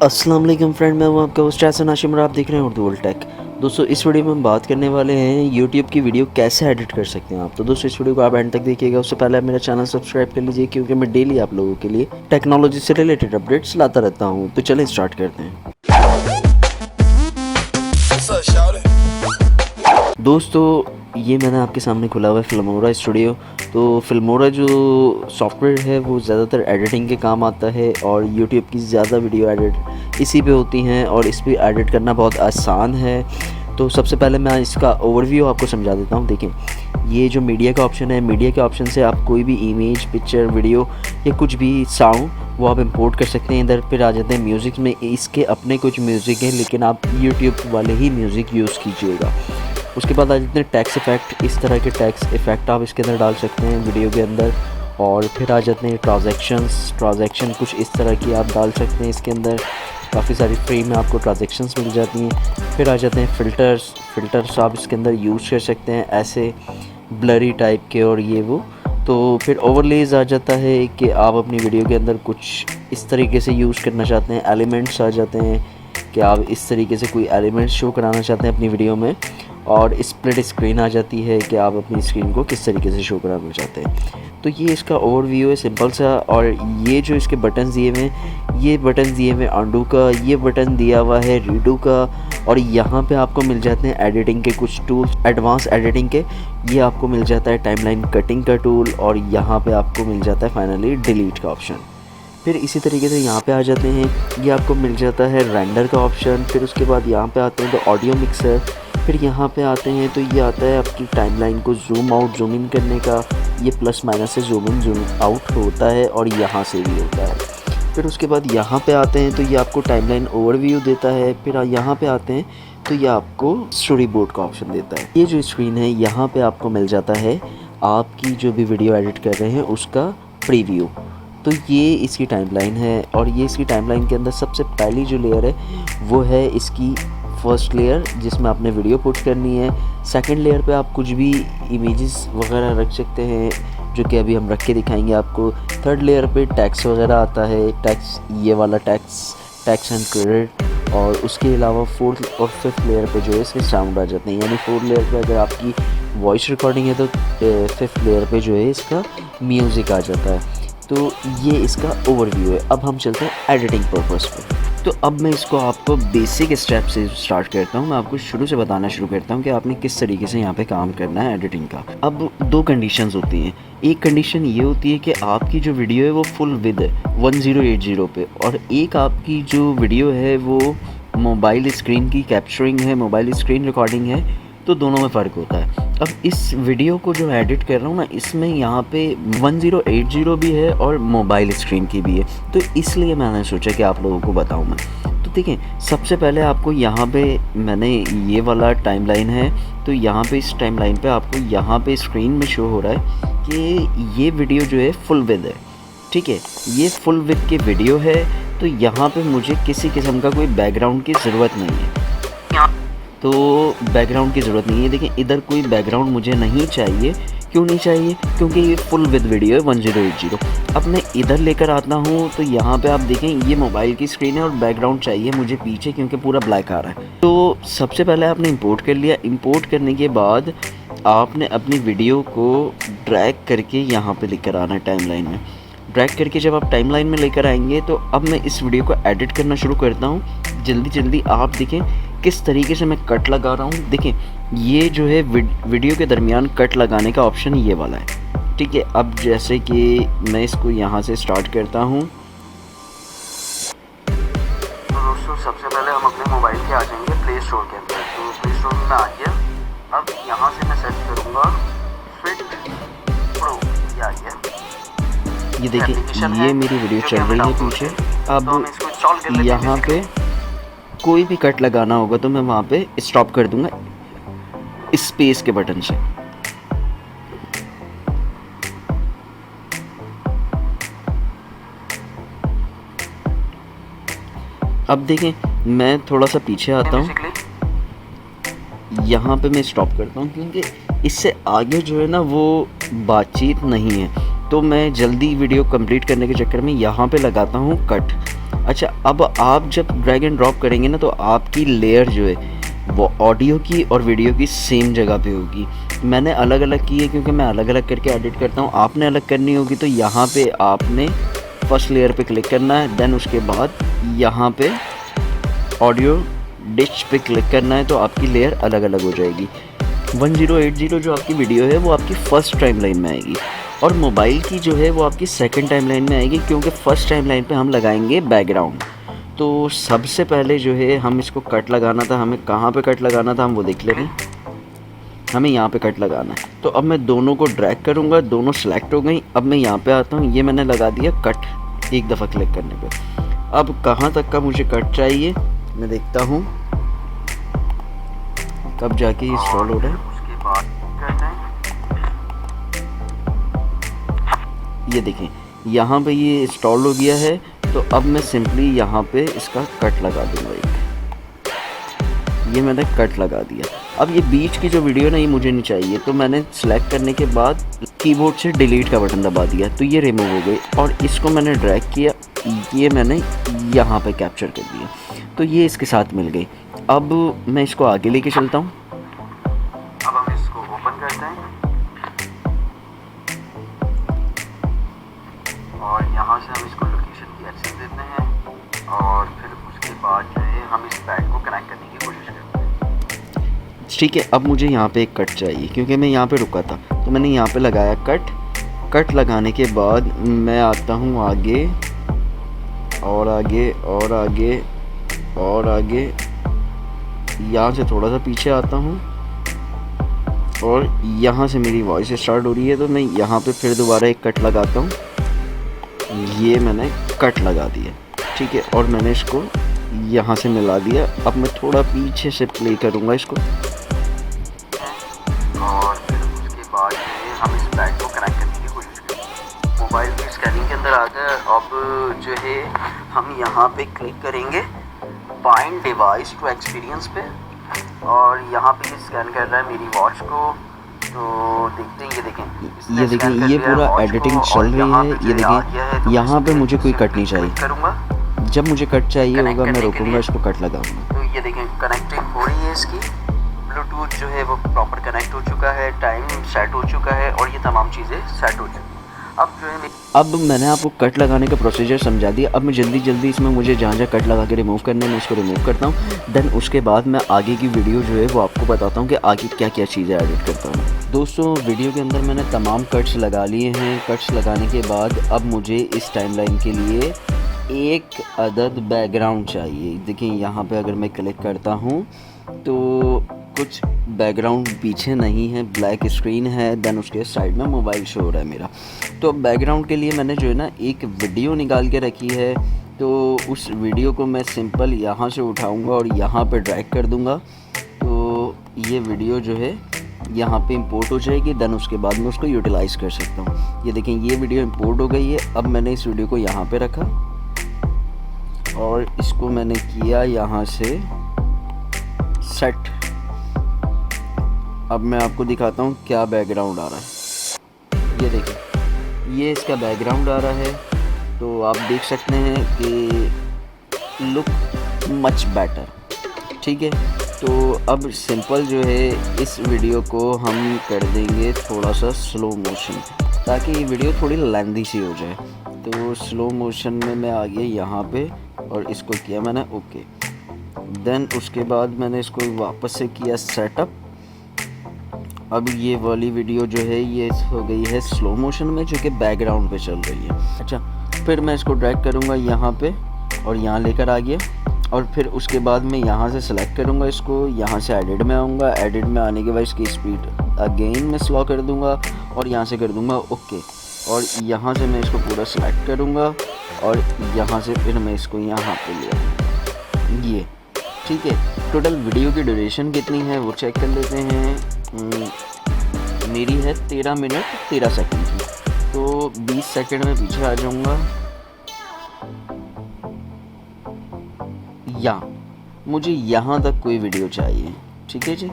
अस्सलाम वालेकुम फ्रेंड, मैं हूं आपका होस्ट हसन हाशिम और आप देख रहे हैं उर्दू वर्ल्ड टेक। दोस्तों इस वीडियो में हम बात करने वाले हैं यूट्यूब की वीडियो कैसे एडिट कर सकते हैं आप। तो दोस्तों इस वीडियो को आप एंड तक देखिएगा। उससे पहले आप मेरा चैनल सब्सक्राइब कर लीजिए क्योंकि मैं डेली आप लोगों के लिए टेक्नोलॉजी से रिलेटेड अपडेट्स लाता रहता हूँ। तो चलें स्टार्ट करते हैं। दोस्तों ये मैंने आपके सामने खुला हुआ है फिल्मोरा स्टूडियो। तो फिल्मोरा जो सॉफ्टवेयर है वो ज़्यादातर एडिटिंग के काम आता है और यूट्यूब की ज़्यादा वीडियो एडिट इसी पे होती हैं और इस पे एडिट करना बहुत आसान है। तो सबसे पहले मैं इसका ओवरव्यू आपको समझा देता हूँ। देखें, ये जो मीडिया का ऑप्शन है, मीडिया के ऑप्शन से आप कोई भी इमेज, पिक्चर, वीडियो या कुछ भी साउंड वो आप इंपोर्ट कर सकते हैं। इधर फिर आ जाते हैं म्यूज़िक में। इसके अपने कुछ म्यूज़िक हैं लेकिन आप यूट्यूब वाले ही म्यूज़िक यूज़ कीजिएगा। उसके बाद आ जाते हैं टैक्स इफ़ेक्ट। इस तरह के टैक्स इफ़ेक्ट आप इसके अंदर डाल सकते हैं वीडियो के अंदर। और फिर आ जाते हैं ट्रांजैक्शन कुछ इस तरह की आप डाल सकते हैं इसके अंदर। काफ़ी सारी फ्री में आपको ट्रांजैक्शंस मिल जाती हैं। फिर आ जाते हैं फ़िल्टर्स आप इसके अंदर यूज़ कर सकते हैं ऐसे ब्लरी टाइप के और ये वो। तो फिर ओवरलेज़ आ जाता है कि आप अपनी वीडियो के अंदर कुछ इस तरीके से यूज़ करना चाहते हैं। एलिमेंट्स आ जाते हैं कि आप इस तरीके से कोई एलिमेंट्स शो कराना चाहते हैं अपनी वीडियो में। और स्प्लिट स्क्रीन आ जाती है कि आप अपनी स्क्रीन को किस तरीके से शो कराना चाहते हैं। तो ये इसका ओवरव्यू है सिंपल सा। और ये जो इसके बटन दिए हुए हैं, ये बटन दिए हुए अंडू का, ये बटन दिया हुआ है रीडू का। और यहाँ पे आपको मिल जाते हैं एडिटिंग के कुछ टूल्स, एडवांस एडिटिंग के। ये आपको मिल जाता है टाइमलाइन कटिंग का टूल और यहाँ पे आपको मिल जाता है फाइनली डिलीट का ऑप्शन। फिर इसी तरीके से यहाँ पे आ जाते हैं, ये आपको मिल जाता है रेंडर का ऑप्शन। फिर उसके बाद यहाँ पे आते हैं तो ऑडियो मिक्सर। फिर यहाँ पे आते हैं तो ये आता है आपकी टाइमलाइन को जूम आउट जूम इन करने का। ये प्लस माइनस से जूम इन जूम आउट होता है और यहाँ से भी होता है। फिर उसके बाद यहाँ पे आते हैं तो ये आपको टाइमलाइन ओवरव्यू देता है। फिर यहाँ पे आते हैं तो ये आपको स्टोरी बोर्ड का ऑप्शन देता है। ये जो स्क्रीन है यहाँ पे आपको मिल जाता है आपकी जो भी वीडियो एडिट कर रहे हैं उसका प्रीव्यू। तो ये इसकी टाइमलाइन है और ये इसकी टाइमलाइन के अंदर सबसे पहली जो लेयर है वो है इसकी फर्स्ट लेयर जिसमें आपने वीडियो पुट करनी है। सेकंड लेयर पे आप कुछ भी इमेजेस वगैरह रख सकते हैं जो कि अभी हम रख के दिखाएंगे आपको। थर्ड लेयर पे टैक्स वगैरह आता है, टैक्स ये वाला टैक्स एंड क्रेडिट। और उसके अलावा फोर्थ और फिफ्थ लेयर पे जो है इसके साउंड आ जाते हैं। यानी फोर्थ लेयर पे अगर आपकी वॉइस रिकॉर्डिंग है तो फिफ्थ लेयर पे जो है इसका म्यूज़िक आ जाता है। तो ये इसका ओवरव्यू है। अब हम चलते हैं एडिटिंग पर्पस पे। तो अब मैं इसको आपको बेसिक स्टेप से स्टार्ट करता हूँ। मैं आपको शुरू से बताना शुरू करता हूँ कि आपने किस तरीके से यहाँ पे काम करना है एडिटिंग का। अब दो कंडीशंस होती हैं। एक कंडीशन ये होती है कि आपकी जो वीडियो है वो फुल विद है 1080 पे, और एक आपकी जो वीडियो है वो मोबाइल स्क्रीन की कैप्चरिंग है, मोबाइल स्क्रीन रिकॉर्डिंग है। तो दोनों में फ़र्क होता है। अब इस वीडियो को जो एडिट कर रहा हूँ ना, इसमें यहाँ पे 1080 भी है और मोबाइल स्क्रीन की भी है। तो इसलिए मैंने सोचा कि आप लोगों को बताऊँ मैं। तो देखें, सबसे पहले आपको यहाँ पे मैंने ये वाला टाइमलाइन है तो यहाँ पे इस टाइमलाइन पे आपको यहाँ पे स्क्रीन में शो हो रहा है कि ये वीडियो जो है फुल विद है। ठीक है, ये फुल विद की वीडियो है। तो यहाँ पे मुझे किसी किस्म का कोई बैकग्राउंड की ज़रूरत नहीं है। तो बैकग्राउंड की ज़रूरत नहीं है। देखिए, इधर कोई बैकग्राउंड मुझे नहीं चाहिए। क्यों नहीं चाहिए? क्योंकि ये फुल विद वीडियो है 1080। अब मैं इधर लेकर आता हूँ तो यहाँ पे आप देखें ये मोबाइल की स्क्रीन है और बैकग्राउंड चाहिए मुझे पीछे क्योंकि पूरा ब्लैक आ रहा है। तो सबसे पहले आपने इंपोर्ट कर लिया। इंपोर्ट करने के बाद आपने अपनी वीडियो को ड्रैग करके यहाँ पर लेकर आना है टाइमलाइन में। ड्रैग करके जब आप टाइमलाइन में लेकर आएंगे तो अब मैं इस वीडियो को एडिट करना शुरू करता हूँ। जल्दी आप देखें किस तरीके से मैं कट लगा रहा हूँ। देखें, ये जो है वीडियो के दरमियान कट लगाने का ऑप्शन ये वाला है। ठीक है, अब जैसे कि मैं इसको यहाँ से स्टार्ट करता हूँ। तो दोस्तों सबसे पहले हम अपने मोबाइल के आ जाएंगे प्ले स्टोर के अंदर। तो प्ले स्टोर में आ गया। अब यहाँ से मैं सेट करूँगा फिट प्रो। ये आ गया। ये देखिए, ये मेरी वीडियो चल रही है पीछे। अब यहाँ पे कोई भी कट लगाना होगा तो मैं वहाँ पे स्टॉप कर दूंगा स्पेस के बटन से। अब देखें, मैं थोड़ा सा पीछे आता हूँ, यहाँ पे मैं स्टॉप करता हूँ क्योंकि इससे आगे जो है ना वो बातचीत नहीं है। तो मैं जल्दी वीडियो कंप्लीट करने के चक्कर में यहाँ पे लगाता हूँ कट। अच्छा, अब आप जब ड्रैग एंड ड्रॉप करेंगे ना तो आपकी लेयर जो है वो ऑडियो की और वीडियो की सेम जगह पे होगी। मैंने अलग अलग की है क्योंकि मैं अलग अलग करके एडिट करता हूँ, आपने अलग करनी होगी तो यहाँ पे आपने फर्स्ट लेयर पे क्लिक करना है, देन उसके बाद यहाँ पे ऑडियो डिश पे क्लिक करना है, तो आपकी लेयर अलग अलग हो जाएगी। 1080 जो आपकी वीडियो है वो आपकी फ़र्स्ट टाइमलाइन में आएगी और मोबाइल की जो है वो आपकी सेकंड टाइमलाइन में आएगी, क्योंकि फ़र्स्ट टाइमलाइन पे हम लगाएंगे बैकग्राउंड। तो सबसे पहले जो है हम इसको कट लगाना था, हमें कहाँ पे कट लगाना था हम वो देख लेते हैं। हमें यहाँ पे कट लगाना है, तो अब मैं दोनों को ड्रैग करूँगा, दोनों सेलेक्ट हो गई। अब मैं यहाँ पे आता हूँ, ये मैंने लगा दिया कट एक दफ़ा क्लिक करने पे। अब कहाँ तक का मुझे कट चाहिए मैं देखता हूँ, कब जाके ये इंस्टॉल हो रहा है। उसके बाद ये देखें यहाँ पे ये इंस्टॉल हो गया है, तो अब मैं सिंपली यहाँ पे इसका कट लगा दूँगा एक। ये मैंने कट लगा दिया। अब ये बीच की जो वीडियो ना ये मुझे नहीं चाहिए, तो मैंने सेलेक्ट करने के बाद कीबोर्ड से डिलीट का बटन दबा दिया, तो ये रिमूव हो गई और इसको मैंने ड्रैग किया, ये मैंने यहाँ पे कैप्चर कर दिया, तो ये इसके साथ मिल गई। अब मैं इसको आगे लेके चलता हूँ। अब हम इसको ओपन करते हैं और यहाँ से हम इसको लोकेशन की एक्सेस देते हैं और फिर उसके बाद जो है हम इस पैड को कनेक्ट करने की कोशिश करते हैं। ठीक है, अब मुझे यहाँ पे एक कट चाहिए क्योंकि मैं यहाँ पे रुका था, तो मैंने यहाँ पे लगाया कट। कट लगाने के बाद मैं आता हूँ आगे और आगे और आगे और आगे, यहाँ से थोड़ा सा पीछे आता हूँ और यहाँ से मेरी वॉइस स्टार्ट हो रही है, तो मैं यहाँ पे फिर दोबारा एक कट लगाता हूँ। ये मैंने कट लगा दिया, ठीक है, और मैंने इसको यहाँ से मिला दिया। अब मैं थोड़ा पीछे से प्ले करूँगा इसको और फिर उसके बाद हम इस पैड को कनेक्ट करने की कोशिश करेंगे। मोबाइल की स्कैनिंग के अंदर आ गया। अब जो है हम यहाँ पे क्लिक करेंगे फाइंड डिवाइस टू एक्सपीरियंस पे और यहाँ पे ये स्कैन कर रहा है मेरी वॉच को। तो देखते हैं, ये देखें ये पूरा एडिटिंग चल रही है। ये देखें यहाँ पे मुझे कोई कट नहीं चाहिए, जब मुझे कट चाहिए होगा मैं रुकूंगा, इसको कट लगाऊंगा। तो ये देखें कनेक्टिंग हो रही है इसकी, ब्लूटूथ जो है वो प्रॉपर कनेक्ट हो चुका है, टाइम सेट हो चुका है और ये तमाम चीज़ें सेट हो चुकी हैं। अब मैंने आपको कट लगाने का प्रोसीजर समझा दिया। अब मैं जल्दी इसमें मुझे जहाँ जहाँ कट लगा के रिमूव करने मैं इसको रिमूव करता हूँ। देन उसके बाद मैं आगे की वीडियो जो है वो आपको बताता हूँ कि आगे क्या क्या चीज़ें एडिट करता हूँ। दोस्तों वीडियो के अंदर मैंने तमाम कट्स लगा लिए हैं। कट्स लगाने के बाद अब मुझे इस टाइमलाइन के लिए एक अदद बैकग्राउंड चाहिए। देखिए यहाँ पे अगर मैं क्लिक करता हूँ तो कुछ बैकग्राउंड पीछे नहीं है, ब्लैक स्क्रीन है, देन उसके साइड में मोबाइल शो हो रहा है मेरा। तो बैकग्राउंड के लिए मैंने जो है ना एक वीडियो निकाल के रखी है, तो उस वीडियो को मैं सिंपल यहाँ से उठाऊँगा और यहाँ पे ड्रैग कर दूँगा, तो ये वीडियो जो है यहाँ पे इंपोर्ट हो जाएगी। देन उसके बाद मैं उसको यूटिलाइज़ कर सकता हूँ। ये देखें ये वीडियो इंपोर्ट हो गई है। अब मैंने इस वीडियो को यहाँ पे रखा और इसको मैंने किया यहाँ से सेट। अब मैं आपको दिखाता हूँ क्या बैकग्राउंड आ रहा है। ये देखिए ये इसका बैकग्राउंड आ रहा है, तो आप देख सकते हैं कि लुक मच बेटर, ठीक है। तो अब सिंपल जो है इस वीडियो को हम कर देंगे थोड़ा सा स्लो मोशन, ताकि ये वीडियो थोड़ी लेंथी सी हो जाए। तो स्लो मोशन में मैं आ गया यहाँ पे और इसको किया मैंने ओके। देन उसके बाद मैंने इसको वापस से किया सेटअप। अब ये वाली वीडियो जो है ये हो गई है स्लो मोशन में, जो कि बैकग्राउंड पे चल रही है। अच्छा, फिर मैं इसको ड्रैग करूँगा यहाँ पे और यहाँ लेकर आ गया और फिर उसके बाद मैं यहाँ से सेलेक्ट करूँगा इसको, यहाँ से एडिट में आऊँगा। एडिट में आने के बाद इसकी स्पीड अगेन मैं स्लो कर दूँगा और यहाँ से कर दूँगा ओके। और यहाँ से मैं इसको पूरा सेलेक्ट करूँगा और यहाँ से फिर मैं इसको यहाँ पे ले आऊँगा, ये ठीक है। टोटल वीडियो की ड्यूरेशन कितनी है वो चेक कर लेते हैं। मेरी है 13 मिनट 13 सेकंड की, तो 20 सेकंड में पीछे आ जाऊँगा। या मुझे यहाँ तक कोई वीडियो चाहिए, ठीक है जी,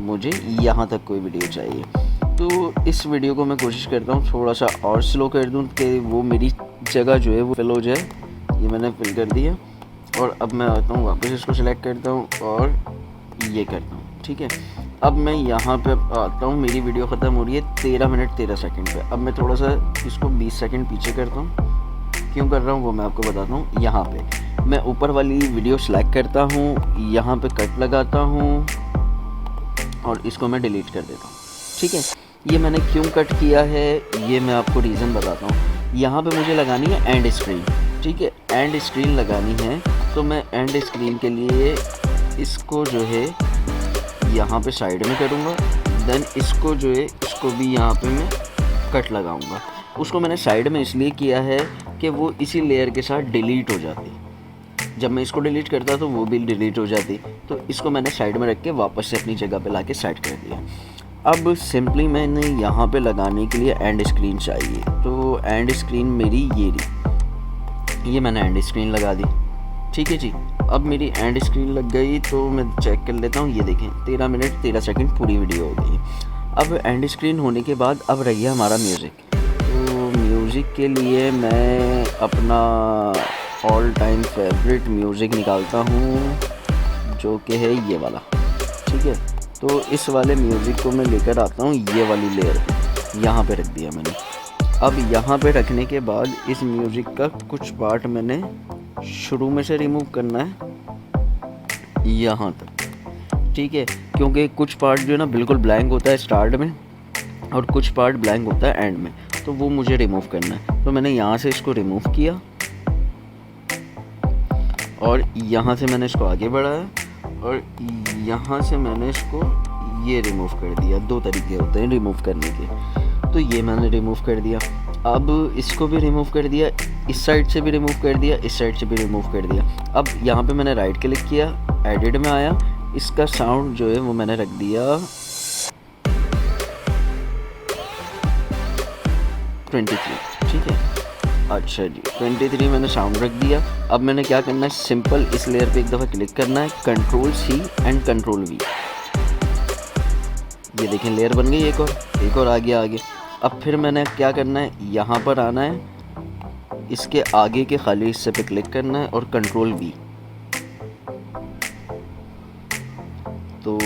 मुझे यहाँ तक कोई वीडियो चाहिए। तो इस वीडियो को मैं कोशिश करता हूँ थोड़ा सा और स्लो कर दूँ कि वो मेरी जगह जो है वो फिल हो जाए। ये मैंने फिल कर दिया। और अब मैं आता हूँ वापस इसको सिलेक्ट करता हूँ और ये करता हूँ, ठीक है। अब मैं यहाँ पे आता हूँ, मेरी वीडियो ख़त्म हो रही है 13 मिनट 13 सेकंड पे। अब मैं थोड़ा सा इसको 20 सेकंड पीछे करता हूँ। क्यों कर रहा हूँ वो मैं आपको बताता हूँ। यहाँ पे मैं ऊपर वाली वीडियो सेलेक्ट करता हूँ, यहाँ पे कट लगाता हूँ और इसको मैं डिलीट कर देता हूँ, ठीक है। ये मैंने क्यों कट किया है ये मैं आपको रीज़न बताता हूँ। यहाँ पे मुझे लगानी है एंड स्क्रीन, ठीक है, एंड स्क्रीन लगानी है। तो मैं एंड स्क्रीन के लिए इसको जो है यहाँ पे साइड में करूँगा, देन इसको जो है इसको भी यहाँ पे मैं कट लगाऊँगा। उसको मैंने साइड में इसलिए किया है कि वो इसी लेयर के साथ डिलीट हो जाती। जब मैं इसको डिलीट करता तो वो भी डिलीट हो जाती, तो इसको मैंने साइड में रख के वापस से अपनी जगह पे लाके सेट कर दिया। अब सिंपली मैंने यहाँ पे लगाने के लिए एंड स्क्रीन चाहिए, तो एंड स्क्रीन मेरी ये रही, ये मैंने एंड स्क्रीन लगा दी, ठीक है जी। अब मेरी एंड स्क्रीन लग गई तो मैं चेक कर लेता हूँ। ये देखें 13 मिनट 13 सेकंड पूरी वीडियो हो गई। अब एंड स्क्रीन होने के बाद अब रह गया हमारा म्यूज़िक। तो म्यूज़िक के लिए मैं अपना ऑल टाइम फेवरेट म्यूज़िक निकालता हूँ, जो कि है ये वाला, ठीक है। तो इस वाले म्यूज़िक को मैं लेकर आता हूँ ये वाली लेयर पे, यहाँ पे रख दिया मैंने। अब यहाँ पे रखने के बाद इस म्यूज़िक का कुछ पार्ट मैंने शुरू में से रिमूव करना है यहाँ तक, ठीक है, क्योंकि कुछ पार्ट जो है ना बिल्कुल ब्लैंक होता है स्टार्ट में और कुछ पार्ट ब्लैंक होता है एंड में, तो वो मुझे रिमूव करना है। तो मैंने यहाँ से इसको रिमूव किया और यहाँ से मैंने इसको आगे बढ़ाया और यहाँ से मैंने इसको ये रिमूव कर दिया। दो तरीके होते हैं रिमूव करने के, तो ये मैंने रिमूव कर दिया। अब इसको भी रिमूव कर दिया, इस साइड से भी रिमूव कर दिया, इस साइड से भी रिमूव कर दिया। अब यहाँ पे मैंने राइट क्लिक किया, एडिट में आया, इसका साउंड जो है वो मैंने रख दिया 23, ठीक है। अच्छा जी 23 मैंने साउंड रख दिया। अब मैंने क्या करना है, सिंपल इस लेयर पे एक दफ़ा क्लिक करना है, control C and control V। ये देखें लेयर बन गई, एक और आगे। अब फिर मैंने क्या करना है, यहाँ पर आना है, इसके आगे के खाली हिस्से पे क्लिक करना है और कंट्रोल V। तो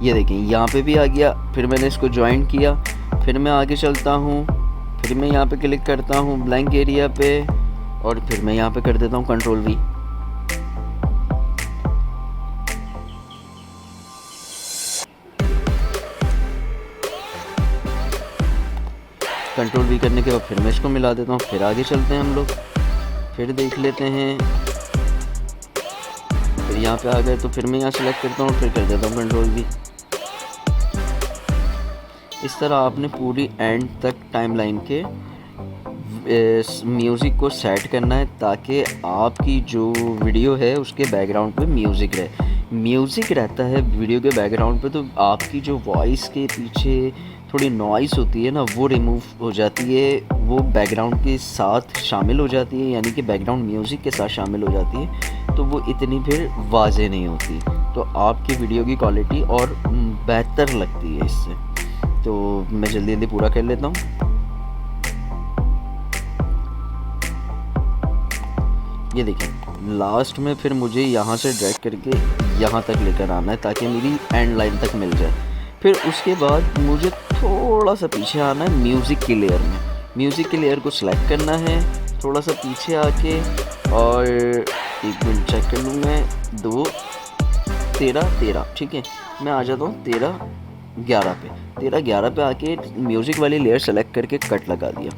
ये देखें यहाँ पे भी आ गया। फिर मैंने इसको ज्वाइन किया, फिर मैं आगे चलता हूँ, फिर मैं यहाँ पे क्लिक करता हूँ ब्लैंक एरिया पे और फिर मैं यहाँ पे कर देता हूँ कंट्रोल V। कंट्रोल V करने के बाद फिर मैं इसको मिला देता हूँ। फिर आगे चलते हैं हम लोग, फिर देख लेते हैं। फिर यहाँ पे आ गए तो फिर मैं यहाँ सेलेक्ट करता हूँ, फिर कर देता हूँ कंट्रोल V। इस तरह आपने पूरी एंड तक टाइमलाइन के म्यूज़िक को सेट करना है ताकि आपकी जो वीडियो है उसके बैकग्राउंड पे म्यूज़िक रहे। म्यूज़िक रहता है वीडियो के बैकग्राउंड पे तो आपकी जो वॉइस के पीछे थोड़ी नॉइस होती है ना, वो रिमूव हो जाती है, वो बैकग्राउंड के साथ शामिल हो जाती है, यानी कि बैकग्राउंड म्यूज़िक के साथ शामिल हो जाती है, तो वो इतनी फिर वाज़ेह नहीं होती, तो आपकी वीडियो की क्वालिटी और बेहतर लगती है इससे। तो मैं जल्दी पूरा कर लेता हूँ। ये देखिए लास्ट में फिर मुझे यहाँ से ड्रैग करके यहाँ तक लेकर आना है ताकि मेरी एंड लाइन तक मिल जाए। फिर उसके बाद मुझे थोड़ा सा पीछे आना है म्यूज़िक की लेयर में। म्यूज़िक की लेयर को सिलेक्ट करना है, थोड़ा सा पीछे आके, और एक मिनट चेक कर लूँ मैं, 2 13 ठीक है। मैं आ जाता हूँ 13 11 पे आके म्यूज़िक वाली लेयर सेलेक्ट करके कट लगा दिया।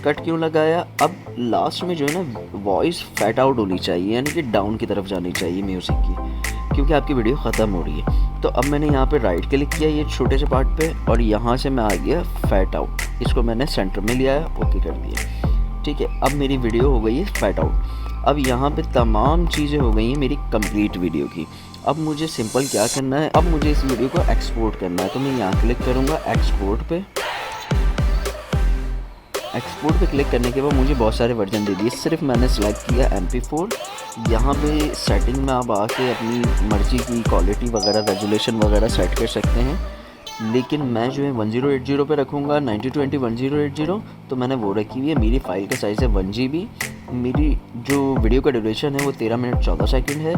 कट क्यों लगाया, अब लास्ट में जो है ना वॉइस फैट आउट होनी चाहिए, यानी कि डाउन की तरफ जानी चाहिए म्यूज़िक की, क्योंकि आपकी वीडियो ख़त्म हो रही है। तो अब मैंने यहाँ पे राइट क्लिक किया ये छोटे से पार्ट पे और यहाँ से मैं आ गया फैट आउट, इसको मैंने सेंटर में लिया है, ओके कर दिया, ठीक है। अब मेरी वीडियो हो गई है फैट आउट। अब यहाँ पे तमाम चीज़ें हो गई हैं मेरी कंप्लीट वीडियो की। अब मुझे सिंपल क्या करना है, अब मुझे इस वीडियो को एक्सपोर्ट करना है, तो मैं यहाँ क्लिक करूँगा एक्सपोर्ट पे। एक्सपोर्ट पे क्लिक करने के बाद मुझे बहुत सारे वर्जन दे दिए, सिर्फ मैंने सेलेक्ट किया MP4। यहाँ पे सेटिंग में आप आके अपनी मर्ज़ी की क्वालिटी वगैरह रेजोल्यूशन वगैरह सेट कर सकते हैं। लेकिन मैं जो है 1080 पे रखूँगा 9020 1080। तो मैंने वो रखी हुई है। मेरी फ़ाइल का साइज़ है 1 GB। मेरी जो वीडियो का ड्यूरेशन है वो 13 मिनट 14 सेकंड है।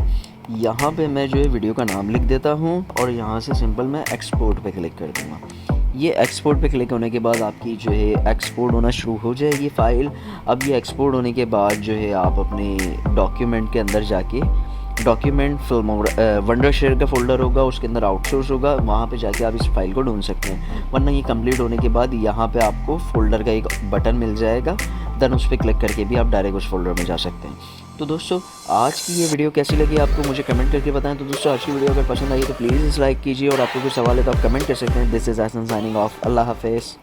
यहाँ पे मैं जो है वीडियो का नाम लिख देता हूँ और यहाँ से सिंपल मैं एक्सपोर्ट पे क्लिक कर दूँगा। ये एक्सपोर्ट पे क्लिक होने के बाद आपकी जो है एक्सपोर्ट होना शुरू हो जाएगी फ़ाइल। अब ये एक्सपोर्ट होने के बाद जो है आप अपने डॉक्यूमेंट के अंदर जाके डॉक्यूमेंट वंडर शेयर का फ़ोल्डर होगा, उसके अंदर आउटसोर्स होगा, वहाँ पे जाके आप इस फाइल को ढूंढ सकते हैं। वरना ये कंप्लीट होने के बाद यहाँ पे आपको फ़ोल्डर का एक बटन मिल जाएगा, देन उस पर क्लिक करके भी आप डायरेक्ट उस फोल्डर में जा सकते हैं। तो दोस्तों आज की ये वीडियो कैसी लगी आपको मुझे कमेंट करके बताएं। तो दोस्तों आज की वीडियो अगर पसंद आई तो प्लीज़ इस लाइक कीजिए और आपको कोई सवाल है तो आप कमेंट कर सकते हैं। This is Hasan signing off. Allah हाफिज़।